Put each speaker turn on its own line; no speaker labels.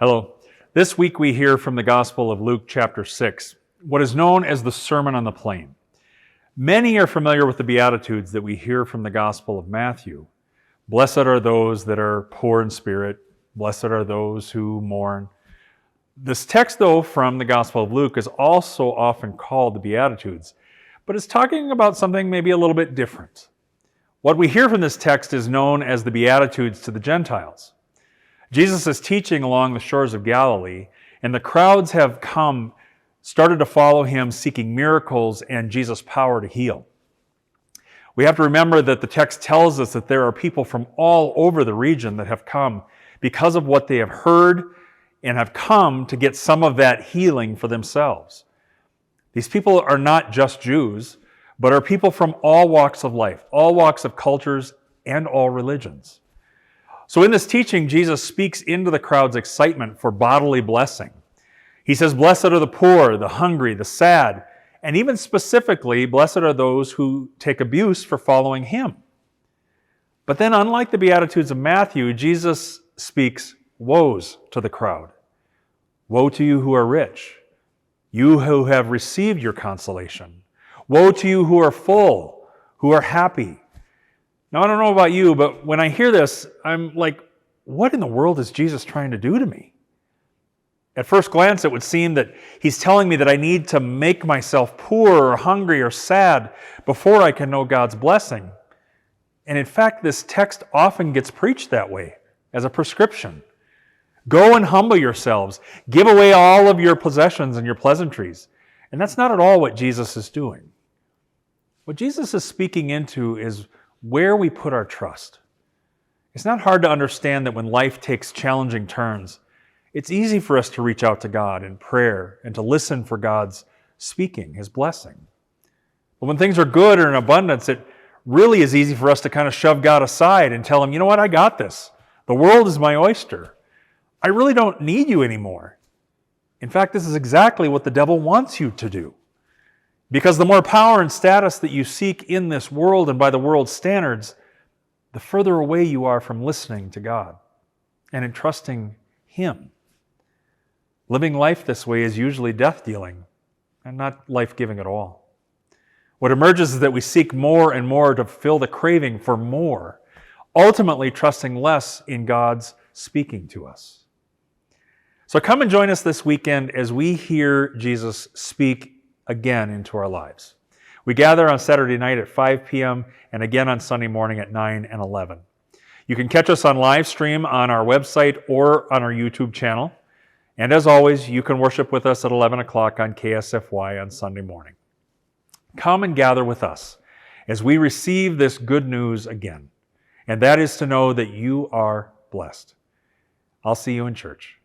Hello. This week we hear from the Gospel of Luke chapter 6, what is known as the Sermon on the Plain. Many are familiar with the Beatitudes that we hear from the Gospel of Matthew. Blessed are those that are poor in spirit. Blessed are those who mourn. This text, though, from the Gospel of Luke is also often called the Beatitudes, but it's talking about something maybe a little bit different. What we hear from this text is known as the Beatitudes to the Gentiles. Jesus is teaching along the shores of Galilee, and the crowds have started to follow him, seeking miracles and Jesus' power to heal. We have to remember that the text tells us that there are people from all over the region that have come because of what they have heard and have come to get some of that healing for themselves. These people are not just Jews, but are people from all walks of life, all walks of cultures, and all religions. So in this teaching, Jesus speaks into the crowd's excitement for bodily blessing. He says, blessed are the poor, the hungry, the sad, and even specifically, blessed are those who take abuse for following him. But then, unlike the Beatitudes of Matthew, Jesus speaks woes to the crowd. Woe to you who are rich, you who have received your consolation. Woe to you who are full, who are happy. Now, I don't know about you, but when I hear this, I'm like, what in the world is Jesus trying to do to me? At first glance, it would seem that he's telling me that I need to make myself poor or hungry or sad before I can know God's blessing. And in fact, this text often gets preached that way, as a prescription. Go and humble yourselves. Give away all of your possessions and your pleasantries. And that's not at all what Jesus is doing. What Jesus is speaking into is where we put our trust. It's not hard to understand that when life takes challenging turns, it's easy for us to reach out to God in prayer and to listen for God's speaking, his blessing. But when things are good or in abundance, it really is easy for us to kind of shove God aside and tell him, you know what, I got this. The world is my oyster. I really don't need you anymore. In fact, this is exactly what the devil wants you to do. Because the more power and status that you seek in this world and by the world's standards, the further away you are from listening to God and entrusting him. Living life this way is usually death-dealing and not life-giving at all. What emerges is that we seek more and more to fill the craving for more, ultimately trusting less in God's speaking to us. So come and join us this weekend as we hear Jesus speak again into our lives. We gather on Saturday night at 5 p.m. and again on Sunday morning at 9 and 11. You can catch us on live stream on our website or on our YouTube channel. And as always, you can worship with us at 11 o'clock on KSFY on Sunday morning. Come and gather with us as we receive this good news again. And that is to know that you are blessed. I'll see you in church.